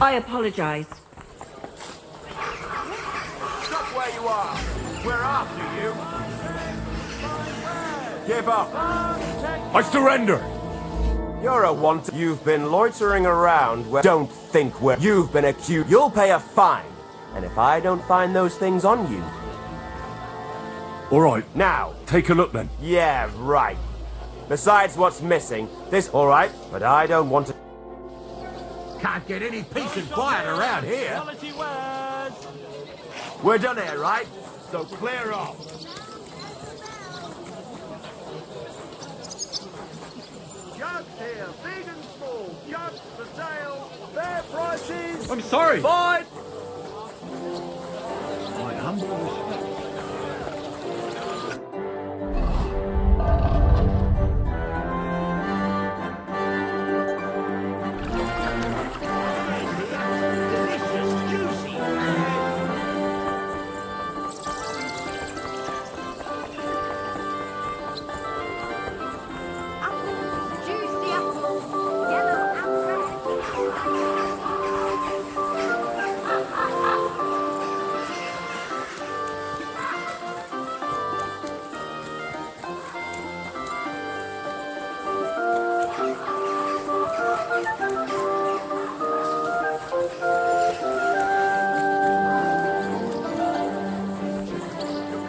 I apologize. Stop where you are. We're after you. Give up. I surrender. You're a want. You've been loitering around where don't think where you've been accused. You'll pay a fine. And if I don't find those things on you. All right. Now. Take a look then. Yeah, right. Besides what's missing, this all right, but I don't want to. Can't get any peace and quiet around here. We're done here, right? So clear off. Jugs here, big and small. Jugs for sale. Fair prices. I'm sorry. Fine. My humble respect.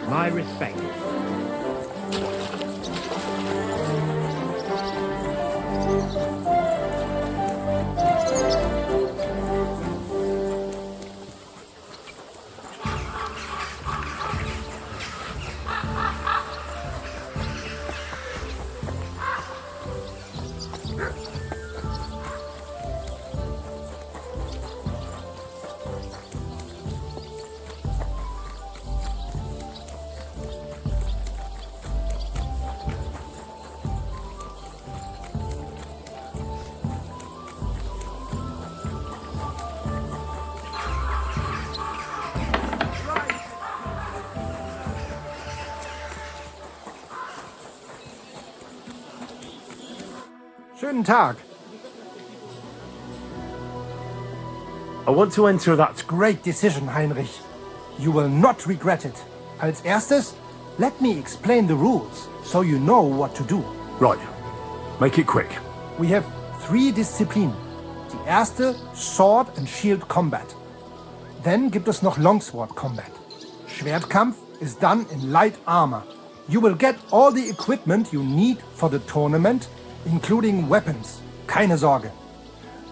My respect. Schönen Tag. I want to enter that. Great decision, Heinrich. You will not regret it. Als erstes, let me explain the rules, so you know what to do. Right. Make it quick. We have 3 Disziplinen. Die erste, Sword and Shield Combat. Then gibt es noch Longsword Combat. Schwertkampf is done in light armor. You will get all the equipment you need for the tournament, including weapons. Keine Sorge.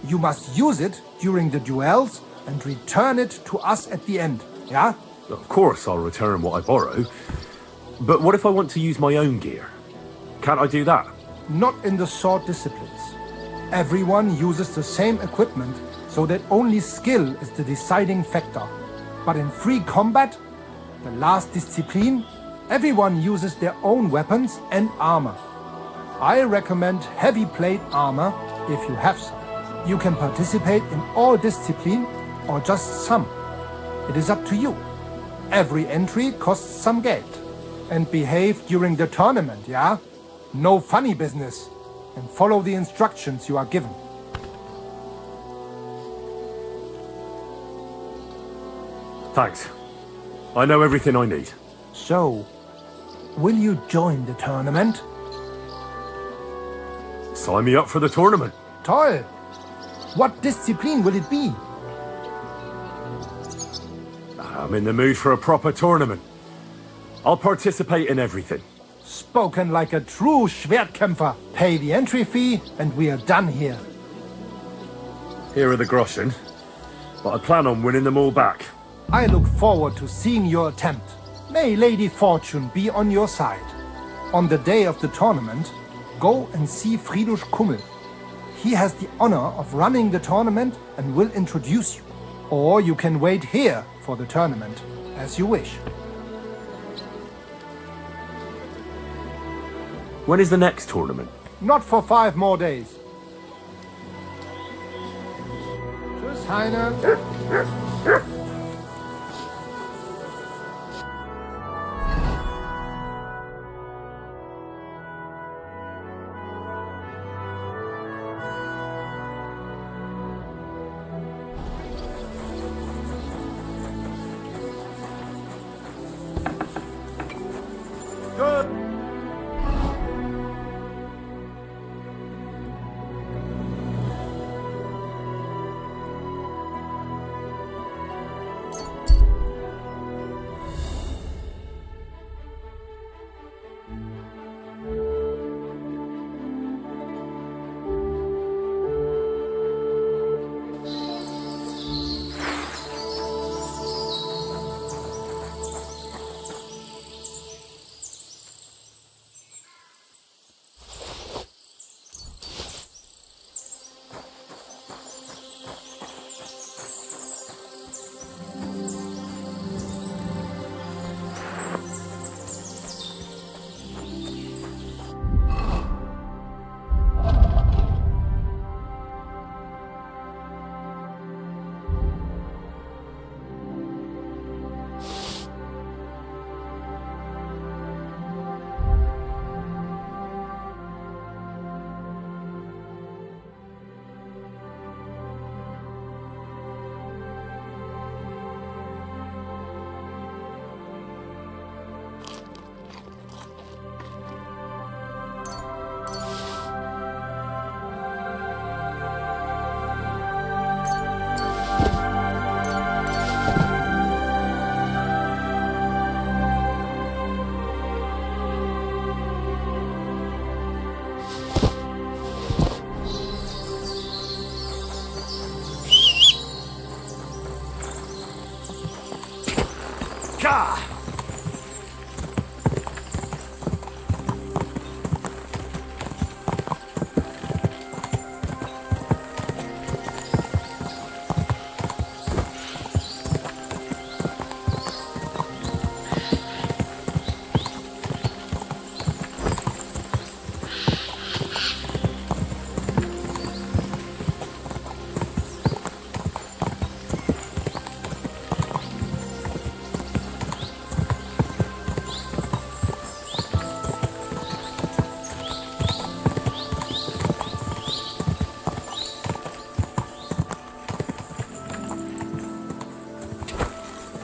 You must use it during the duels and return it to us at the end, yeah? Of course I'll return what I borrow. But what if I want to use my own gear? Can't I do that? Not in the sword disciplines. Everyone uses the same equipment, so that only skill is the deciding factor. But in free combat, the last discipline, everyone uses their own weapons and armor. I recommend heavy plate armor if you have some. You can participate in all discipline or just some. It is up to you. Every entry costs some geld. And behave during the tournament, yeah? No funny business. And follow the instructions you are given. Thanks. I know everything I need. So, will you join the tournament? Sign me up for the tournament. Toll! What discipline will it be? I'm in the mood for a proper tournament. I'll participate in everything. Spoken like a true Schwertkämpfer. Pay the entry fee and we are done here. Here are the groschen, but I plan on winning them all back. I look forward to seeing your attempt. May Lady Fortune be on your side. On the day of the tournament, go and see Friedrich Kummel. He has the honor of running the tournament and will introduce you. Or you can wait here for the tournament, as you wish. When is the next tournament? Not for 5 more days. Tschüss, Heine. Gah!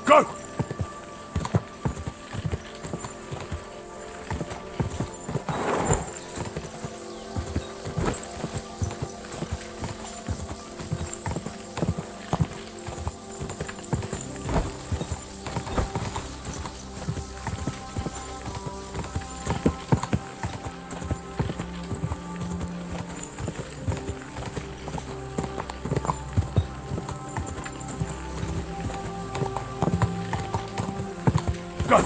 Go! Go!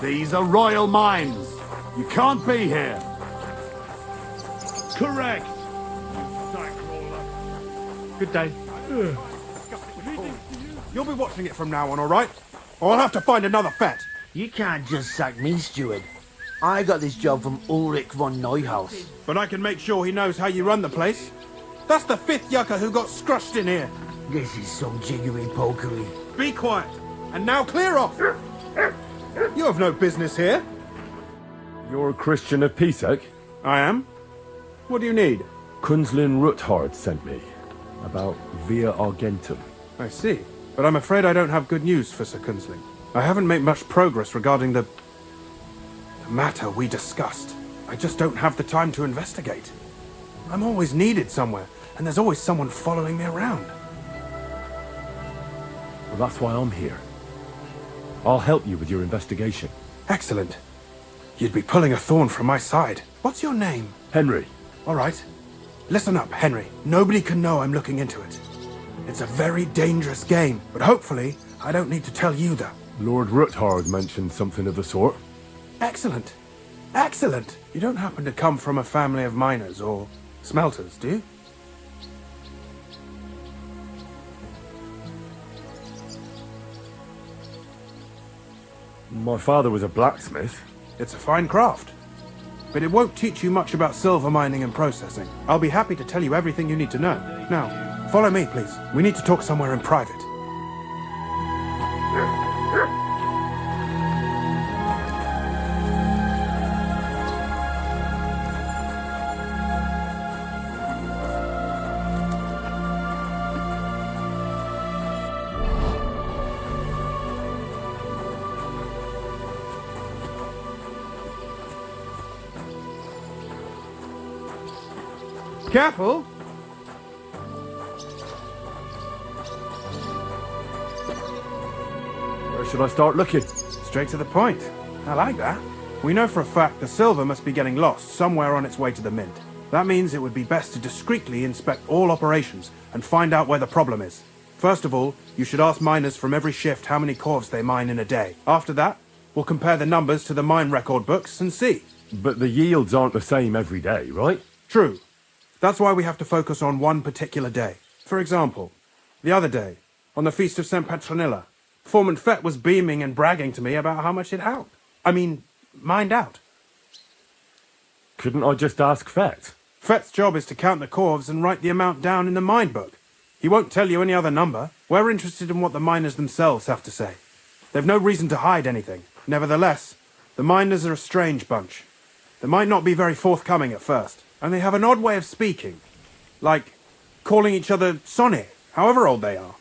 These are royal mines. You can't be here. Correct. Good day. You'll be watching it from now on, all right? Or I'll have to find another fet. You can't just sack me, steward. I got this job from Ulrich von Neuhaus. But I can make sure he knows how you run the place. That's the 5th yucca who got scrushed in here. This is some jiggery-pokery. Be quiet. And now clear off. You have no business here. You're a Christian of Pисek? I am. What do you need? Kunzlin Ruthard sent me. About via Argentum. I see. But I'm afraid I don't have good news for Sir Kunzling. I haven't made much progress regarding the matter we discussed. I just don't have the time to investigate. I'm always needed somewhere, and there's always someone following me around. Well, that's why I'm here. I'll help you with your investigation. Excellent. You'd be pulling a thorn from my side. What's your name? Henry. All right. Listen up, Henry. Nobody can know I'm looking into it. It's a very dangerous game, but hopefully I don't need to tell you that. Lord Ruthard mentioned something of the sort. Excellent. Excellent. You don't happen to come from a family of miners or smelters, do you? My father was a blacksmith. It's a fine craft. But it won't teach you much about silver mining and processing. I'll be happy to tell you everything you need to know. Now, follow me, please. We need to talk somewhere in private. Careful! Where should I start looking? Straight to the point. I like that. We know for a fact the silver must be getting lost somewhere on its way to the mint. That means it would be best to discreetly inspect all operations and find out where the problem is. First of all, you should ask miners from every shift how many corves they mine in a day. After that, we'll compare the numbers to the mine record books and see. But the yields aren't the same every day, right? True. That's why we have to focus on one particular day. For example, the other day, on the Feast of St. Petronilla, Foreman Fett was beaming and bragging to me about how much it helped. Mined out. Couldn't I just ask Fett? Fett's job is to count the corves and write the amount down in the mine book. He won't tell you any other number. We're interested in what the miners themselves have to say. They've no reason to hide anything. Nevertheless, the miners are a strange bunch. They might not be very forthcoming at first, and they have an odd way of speaking. Like calling each other Sonny, however old they are.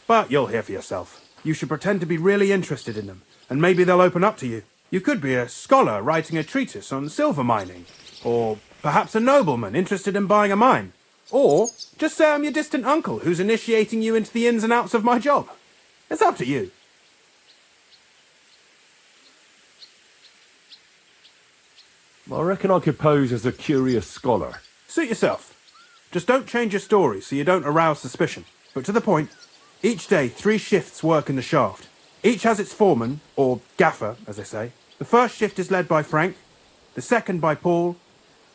But you'll hear for yourself. You should pretend to be really interested in them, and maybe they'll open up to you. You could be a scholar writing a treatise on silver mining, or perhaps a nobleman interested in buying a mine. Or just say I'm your distant uncle who's initiating you into the ins and outs of my job. It's up to you. I reckon I could pose as a curious scholar. Suit yourself. Just don't change your story so you don't arouse suspicion. But to the point, each day 3 shifts work in the shaft. Each has its foreman, or gaffer, as they say. The first shift is led by Frank, the second by Paul,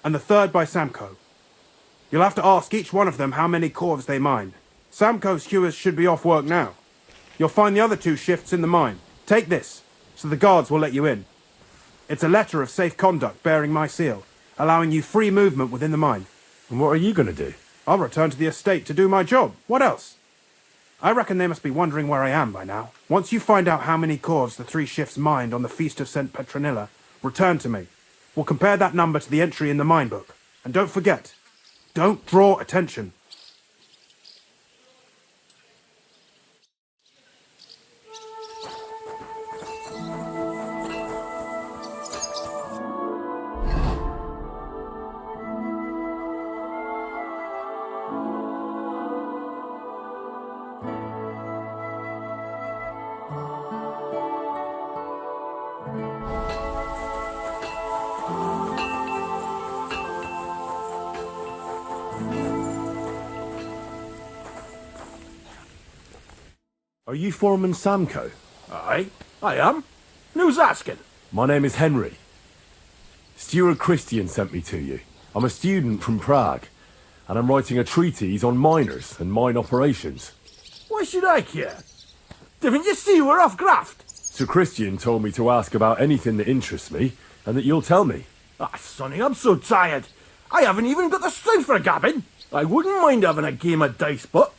and the third by Samko. You'll have to ask each one of them how many corves they mine. Samko's hewers should be off work now. You'll find the other 2 shifts in the mine. Take this, so the guards will let you in. It's a letter of safe conduct bearing my seal, allowing you free movement within the mine. And what are you going to do? I'll return to the estate to do my job. What else? I reckon they must be wondering where I am by now. Once you find out how many corves the 3 shifts mined on the Feast of St. Petronilla, return to me. We'll compare that number to the entry in the mine book. And don't forget, don't draw attention. Are you Foreman Samko? Aye, I am. Who's asking? My name is Henry. Steward Christian sent me to you. I'm a student from Prague, and I'm writing a treatise on miners and mine operations. Why should I care? Didn't you see we're off graft? Sir Christian told me to ask about anything that interests me, and that you'll tell me. Ah, Sonny, I'm so tired. I haven't even got the strength for gabbing. I wouldn't mind having a game of dice, but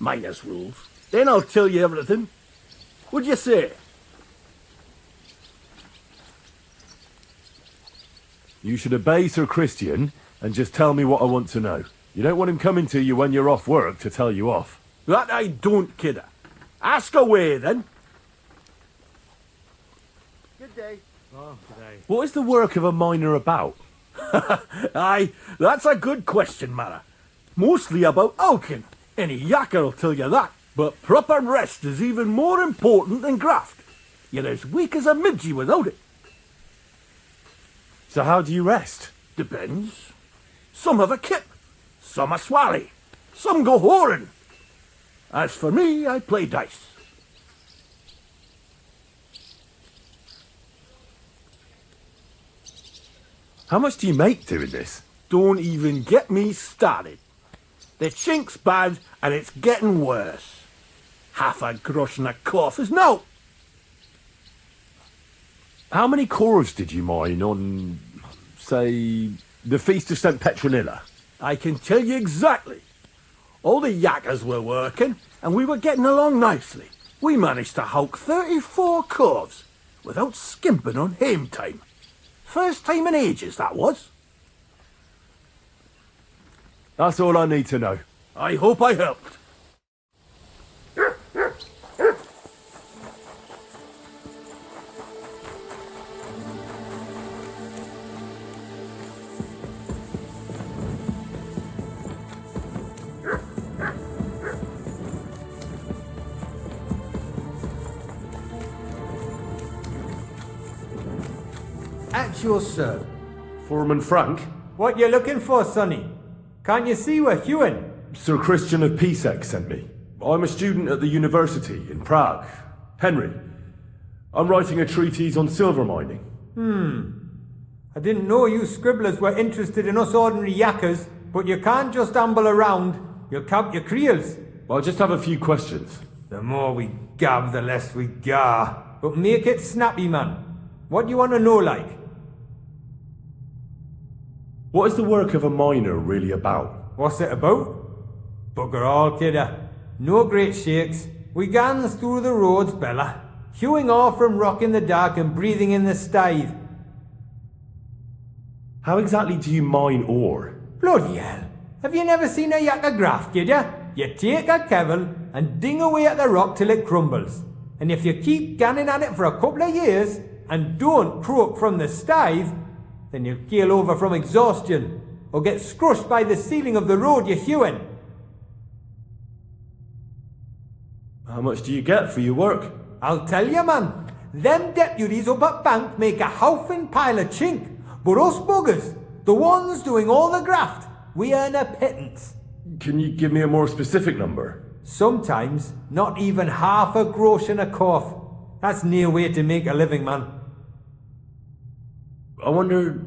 miners' rules. Then I'll tell you everything. What'd you say? You should obey Sir Christian and just tell me what I want to know. You don't want him coming to you when you're off work to tell you off. That I don't, kidder. Ask away, then. Good day. What is the work of a miner about? Aye, that's a good question, Mara. Mostly about oaking. Any yakker'll tell you that. But proper rest is even more important than graft. You're as weak as a midgie without it. So how do you rest? Depends. Some have a kip, some a swally, some go whoring. As for me, I play dice. How much do you make doing this? Don't even get me started. The chink's bad and it's getting worse. Half a grosh and a cough is no. How many corves did you mine on, say, the Feast of St. Petronilla? I can tell you exactly. All the yakkers were working and we were getting along nicely. We managed to hulk 34 corves without skimping on hame time. First time in ages, that was. That's all I need to know. I hope I helped. At your service. Foreman Frank? What you looking for, Sonny? Can't you see we're hewing? Sir Christian of Pисek sent me. I'm a student at the university in Prague. Henry, I'm writing a treatise on silver mining. I didn't know you scribblers were interested in us ordinary yakkers, but you can't just amble around. You'll count your creels. I just have a few questions. The more we gab, the less we gar. But make it snappy, man. What do you want to know, like? What is the work of a miner really about? What's it about? Bugger all, kidder. No great shakes. We gans through the roads, Bella. Hewing off from rock in the dark and breathing in the stithe. How exactly do you mine ore? Bloody hell. Have you never seen a yakker graft, kid ya? You take a kevel and ding away at the rock till it crumbles. And if you keep ganning at it for a couple of years and don't croak from the stithe, then you'll keel over from exhaustion or get scrushed by the ceiling of the road you're hewing. How much do you get for your work? I'll tell you, man. Them deputies up at bank make a howfing pile of chink. But us buggers, the ones doing all the graft, we earn a pittance. Can you give me a more specific number? Sometimes not even half a grosh in a cough. That's near way to make a living, man. I wonder,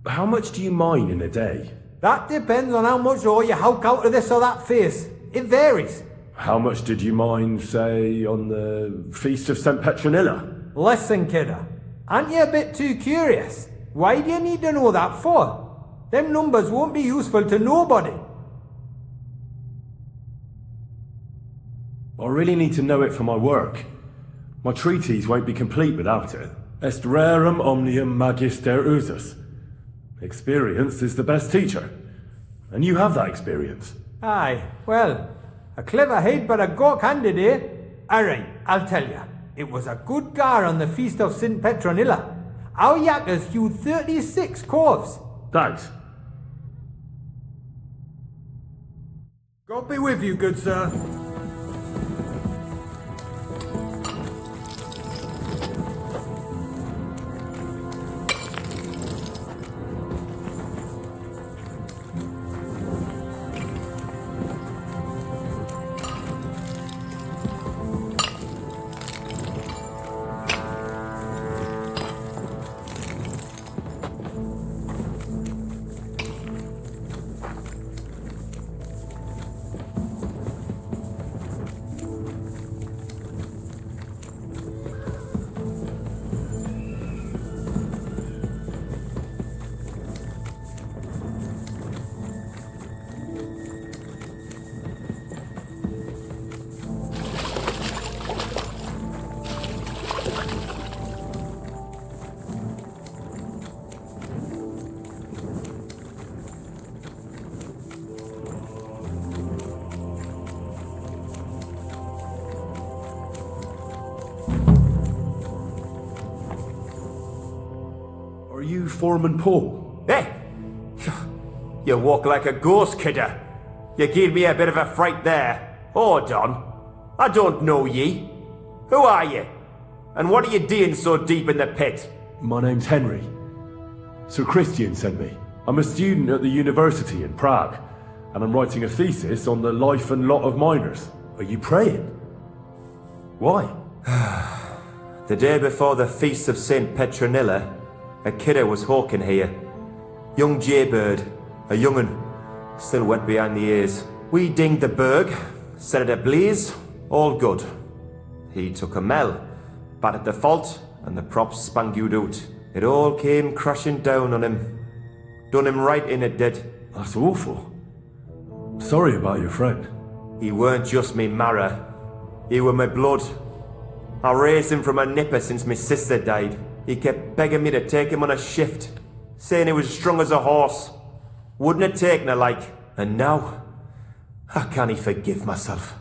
how much do you mine in a day? That depends on how much ore you howk out of this or that face. It varies. How much did you mine, say, on the Feast of St. Petronilla? Listen, kidder, aren't you a bit too curious? Why do you need to know that for? Them numbers won't be useful to nobody. I really need to know it for my work. My treatise won't be complete without it. Est rerum omnium magister usus. Experience is the best teacher. And you have that experience. Aye, well, a clever head but a gawk-handed, eh? Alright, I'll tell you. It was a good gar on the Feast of St. Petronilla. Our yakkers hewed 36 corves. Thanks. God be with you, good sir. Are you Foreman Paul? Hey! You walk like a ghost, kidder. You gave me a bit of a fright there. Hold on. I don't know ye. Who are you? And what are you doing so deep in the pit? My name's Henry. Sir Christian sent me. I'm a student at the university in Prague, and I'm writing a thesis on the life and lot of miners. Are you praying? Why? The day before the Feast of St. Petronilla, a kidder was hawking here. Young jaybird, a young'un, still wet behind the ears. We dinged the berg, set it ablaze, all good. He took a mell, battered the fault, and the props spangued out. It all came crashing down on him. Done him right in it did. That's awful. Sorry about your friend. He weren't just me marrow, he were my blood. I raised him from a nipper since my sister died. He kept begging me to take him on a shift, saying he was strong as a horse. Wouldn't have taken her like. And now, I can't forgive myself.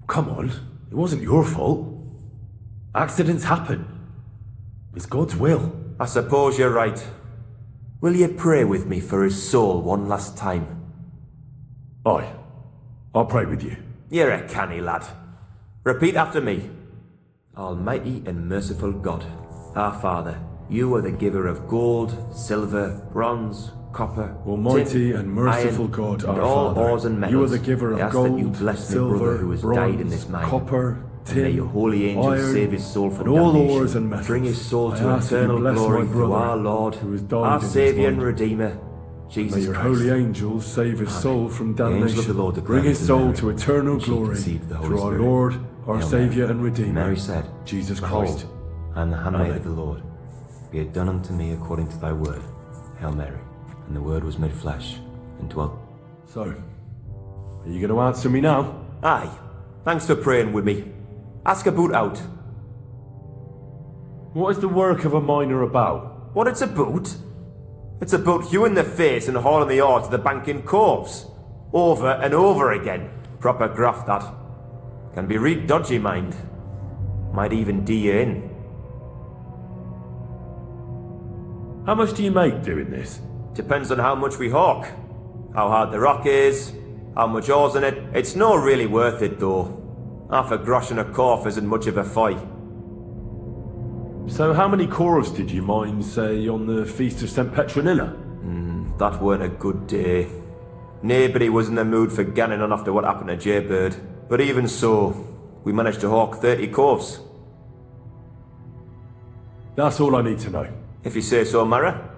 Come on, it wasn't your fault. Accidents happen. It's God's will. I suppose you're right. Will you pray with me for his soul one last time? Aye, I'll pray with you. You're a canny lad. Repeat after me. Almighty and merciful God, our Father, you are the giver of gold, silver, bronze, copper, Almighty tin, and merciful iron, God, and our all Father, ores and metals. you are the giver I of ask that you gold, bless my brother silver, who has bronze, died in this mine. copper, And may your holy angels iron, save his soul from and all damnation. ores and metals. Bring his soul I to ask that you eternal bless glory my through brother our Lord, who has died our in his Saviour and mind. Redeemer, May Jesus your Christ. holy angels save his soul from The angel of damnation. the Lord declared Bring his to soul Mary, to eternal she glory conceived the Holy through our Spirit. Lord, our Hail Saviour Mary. and Redeemer, Mary said, Jesus Behold, Christ. I am the handmaid Amen. of the Lord. Be it done unto me according to thy word. Hail Mary. And the word was made flesh and dwelt. So, are you going to answer me now? Aye. Thanks for praying with me. Ask about out. What is the work of a miner about? What it's about? It's about hewing the face and hauling the ore to the banking coves. Over and over again. Proper graft, that. Can be real dodgy, mind. Might even do you in. How much do you make doing this? Depends on how much we hawk. How hard the rock is, how much ore's in it. It's not really worth it, though. Half a grosh and a corf isn't much of a fight. So how many corves did you mine, say, on the Feast of St. Petronilla? That weren't a good day. Nobody was in the mood for ganning on after what happened to Jaybird. But even so, we managed to hawk 30 corves. That's all I need to know. If you say so, Mara.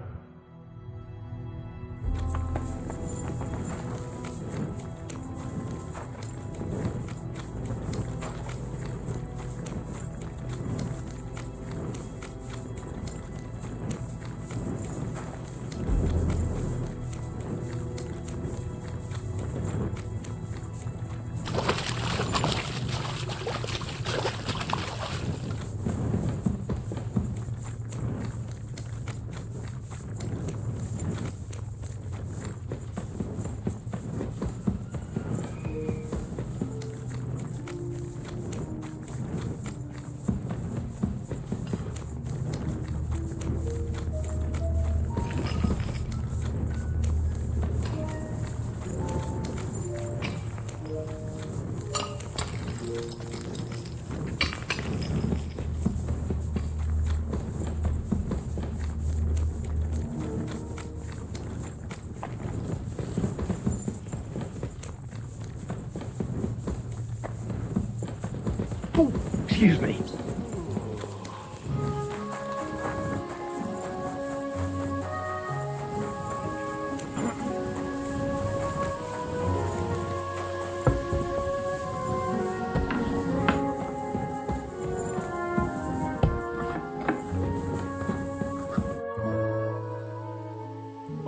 Oh, excuse me.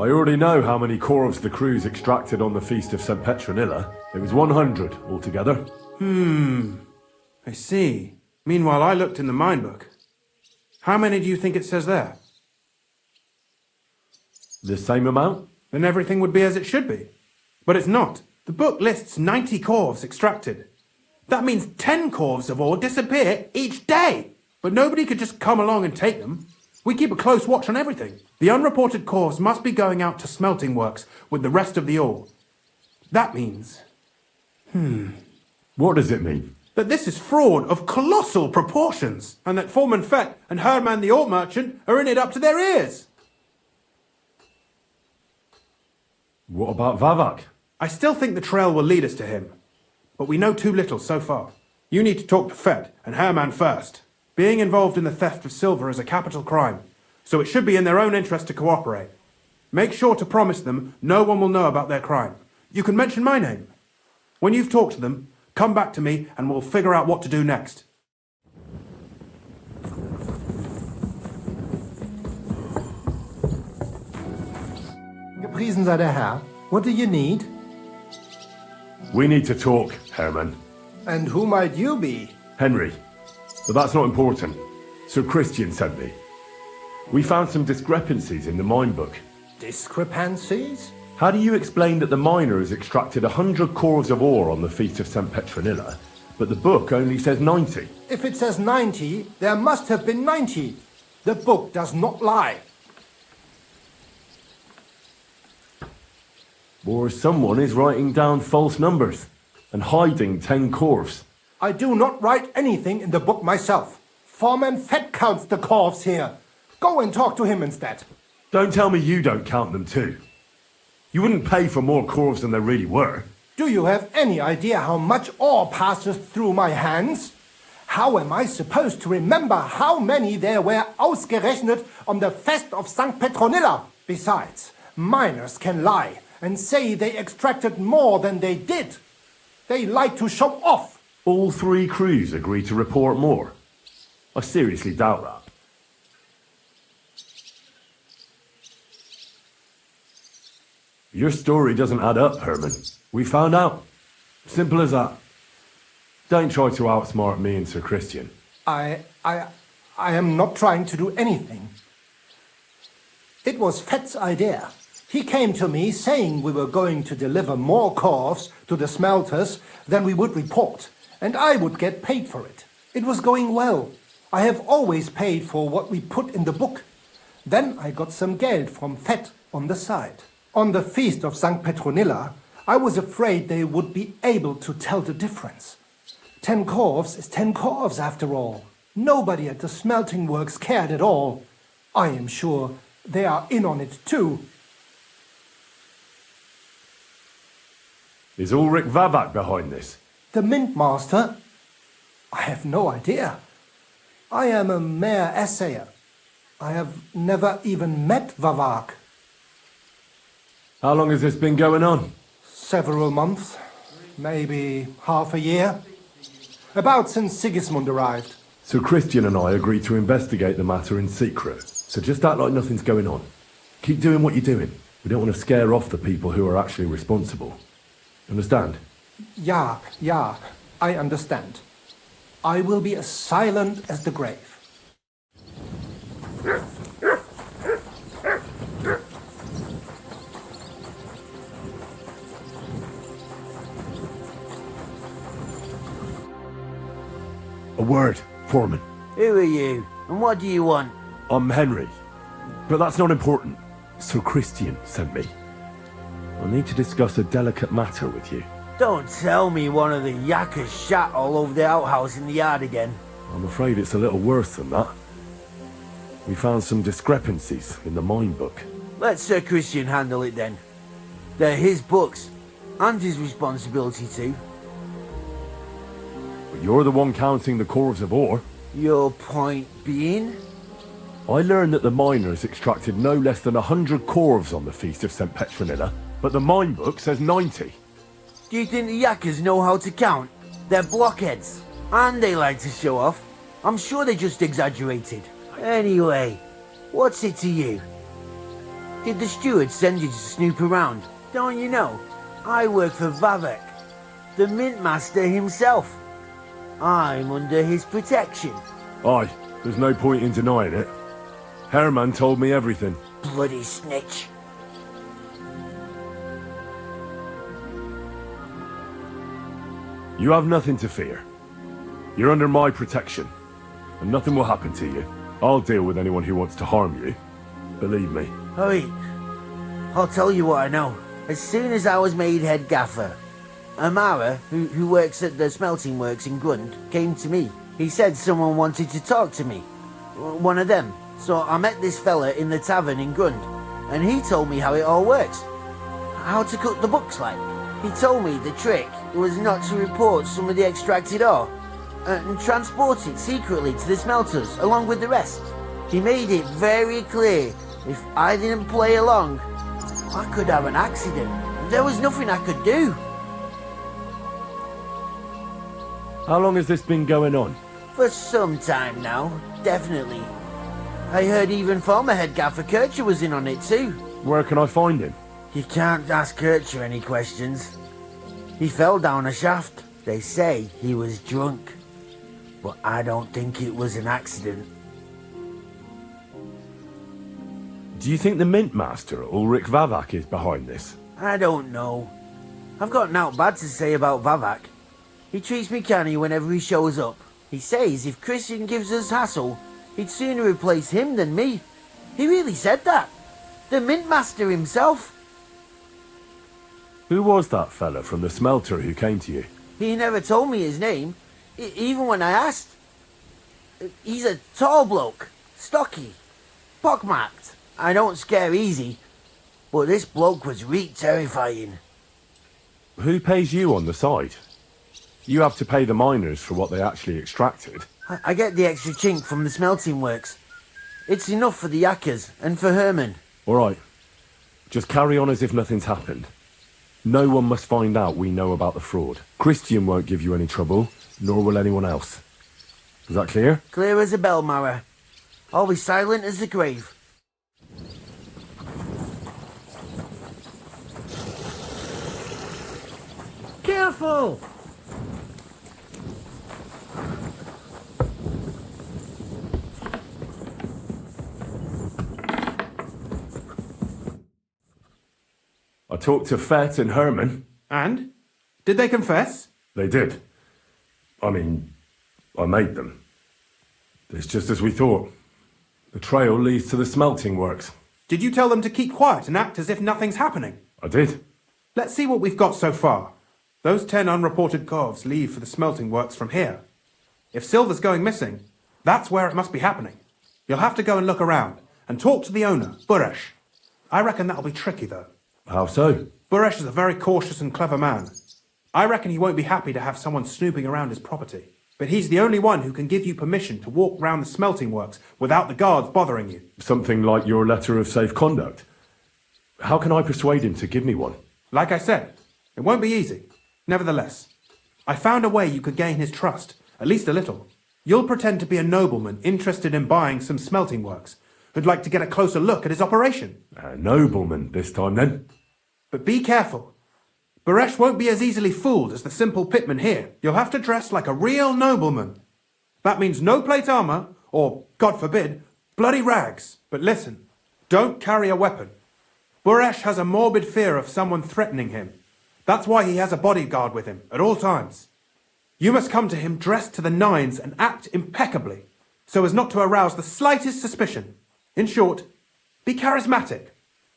I already know how many corves the crews extracted on the Feast of St. Petronilla. It was 100 altogether. I see. Meanwhile, I looked in the mine book. How many do you think it says there? The same amount? Then everything would be as it should be. But it's not. The book lists 90 corves extracted. That means 10 corves of ore disappear each day. But nobody could just come along and take them. We keep a close watch on everything. The unreported corves must be going out to smelting works with the rest of the ore. That means... What does it mean? that this is fraud of colossal proportions, and that Foreman Fett and Herman the ore merchant are in it up to their ears. What about Vavak? I still think the trail will lead us to him, but we know too little so far. You need to talk to Fett and Herman first. Being involved in the theft of silver is a capital crime, so it should be in their own interest to cooperate. Make sure to promise them no one will know about their crime. You can mention my name. When you've talked to them, come back to me and we'll figure out what to do next. Gepriesen sei der Herr. What do you need? We need to talk, Herman. And who might you be? Henry. But that's not important. Sir Christian sent me. We found some discrepancies in the mine book. Discrepancies? How do you explain that the miner has extracted 100 corves of ore on the Feast of St. Petronilla, but the book only says 90? If it says 90, there must have been 90. The book does not lie. Or someone is writing down false numbers and hiding 10 corves. I do not write anything in the book myself. Foreman Fett counts the corves here. Go and talk to him instead. Don't tell me you don't count them too. You wouldn't pay for more corves than there really were. Do you have any idea how much ore passes through my hands? How am I supposed to remember how many there were ausgerechnet on the Fest of St. Petronilla? Besides, miners can lie and say they extracted more than they did. They like to show off. All 3 crews agreed to report more. I seriously doubt that. Your story doesn't add up, Herman. We found out. Simple as that. Don't try to outsmart me and Sir Christian. I am not trying to do anything. It was Fett's idea. He came to me saying we were going to deliver more corves to the smelters than we would report, and I would get paid for it. It was going well. I have always paid for what we put in the book. Then I got some geld from Fett on the side. On the Feast of St. Petronilla, I was afraid they would be able to tell the difference. 10 corves is 10 corves after all. Nobody at the smelting works cared at all. I am sure they are in on it too. Is Ulrich Vavak behind this? The mint master? I have no idea. I am a mere assayer. I have never even met Vavak. How long has this been going on? Several months, maybe half a year. About since Sigismund arrived. So Christian and I agreed to investigate the matter in secret. So just act like nothing's going on. Keep doing what you're doing. We don't want to scare off the people who are actually responsible. Understand? Ja, I understand. I will be as silent as the grave. A word, Foreman. Who are you? And what do you want? I'm Henry. But that's not important. Sir Christian sent me. I need to discuss a delicate matter with you. Don't tell me one of the yakkers shat all over the outhouse in the yard again. I'm afraid it's a little worse than that. We found some discrepancies in the mine book. Let Sir Christian handle it then. They're his books, and his responsibility too. But you're the one counting the corves of ore. Your point being? I learned that the miners extracted no less than 100 corves on the Feast of St. Petronilla, but the mine book says 90. Do you think the yakkers know how to count? They're blockheads, and they like to show off. I'm sure they just exaggerated. Anyway, what's it to you? Did the steward send you to snoop around? Don't you know? I work for Vavek, the mint master himself. I'm under his protection. Aye, there's no point in denying it. Herman told me everything. Bloody snitch. You have nothing to fear. You're under my protection, and nothing will happen to you. I'll deal with anyone who wants to harm you. Believe me. Oi, I'll tell you what I know. As soon as I was made head gaffer, Amara, who works at the smelting works in Grund, came to me. He said someone wanted to talk to me. One of them. So I met this fella in the tavern in Grund, and he told me how it all works. How to cook the books like. He told me the trick was not to report some of the extracted ore, and transport it secretly to the smelters along with the rest. He made it very clear if I didn't play along, I could have an accident. There was nothing I could do. How long has this been going on? For some time now, definitely. I heard even former head gaffer Kircher was in on it too. Where can I find him? You can't ask Kircher any questions. He fell down a shaft. They say he was drunk. But I don't think it was an accident. Do you think the mint master, Ulrich Vavak, is behind this? I don't know. I've got naught bad to say about Vavak. He treats me canny whenever he shows up. He says if Christian gives us hassle, he'd sooner replace him than me. He really said that. The mint master himself. Who was that fella from the smelter who came to you? He never told me his name, even when I asked. He's a tall bloke, stocky, pockmarked. I don't scare easy, but this bloke was terrifying. Who pays you on the side? You have to pay the miners for what they actually extracted. I get the extra chink from the smelting works. It's enough for the yakkers and for Herman. All right. Just carry on as if nothing's happened. No one must find out we know about the fraud. Christian won't give you any trouble, nor will anyone else. Is that clear? Clear as a bell, Mara. I'll be silent as the grave. Careful! I talked to Fett and Herman. And? Did they confess? They did. I mean, I made them. It's just as we thought. The trail leads to the smelting works. Did you tell them to keep quiet and act as if nothing's happening? I did. Let's see what we've got so far. Those 10 unreported corves leave for the smelting works from here. If silver's going missing, That's where it must be happening. You'll have to go and look around, and talk to the owner, Buresh. I reckon that'll be tricky, though. How so? Buresh is a very cautious and clever man. I reckon he won't be happy to have someone snooping around his property. But he's the only one who can give you permission to walk round the smelting works without the guards bothering you. Something like your letter of safe conduct? How can I persuade him to give me one? Like I said, it won't be easy. Nevertheless, I found a way you could gain his trust, at least a little. You'll pretend to be a nobleman interested in buying some smelting works, who'd like to get a closer look at his operation. A nobleman this time, then? But be careful. Buresh won't be as easily fooled as the simple pitman here. You'll have to dress like a real nobleman. That means no plate armour, or, God forbid, bloody rags. But listen, don't carry a weapon. Buresh has a morbid fear of someone threatening him. That's why he has a bodyguard with him at all times. You must come to him dressed to the nines and act impeccably, so as not to arouse the slightest suspicion. In short, be charismatic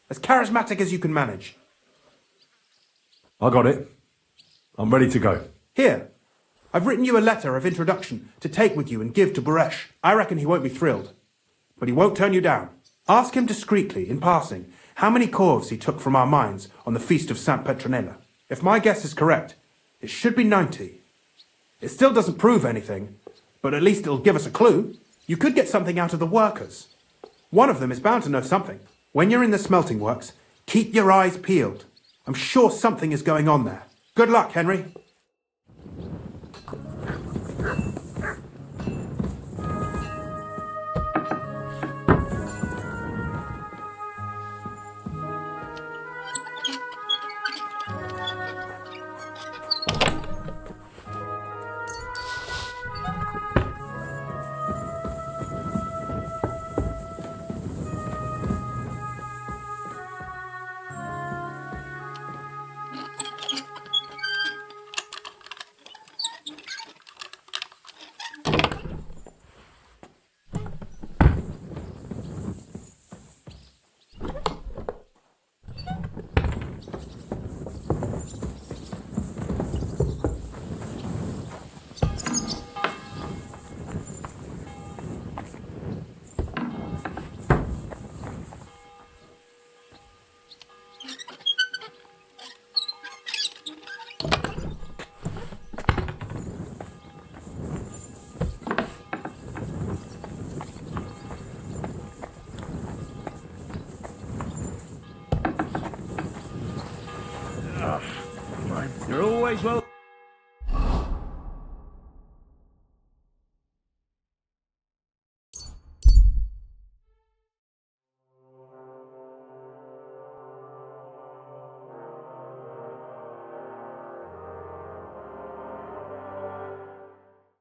as you can manage. I got it. I'm ready to go. Here, I've written you a letter of introduction to take with you and give to Buresh. I reckon he won't be thrilled, but he won't turn you down. Ask him discreetly, in passing, how many corves he took from our mines on the feast of Saint Petronella. If my guess is correct, it should be 90. It still doesn't prove anything, but at least it'll give us a clue. You could get something out of the workers. One of them is bound to know something. When you're in the smelting works, keep your eyes peeled. I'm sure something is going on there. Good luck, Henry. You're always well.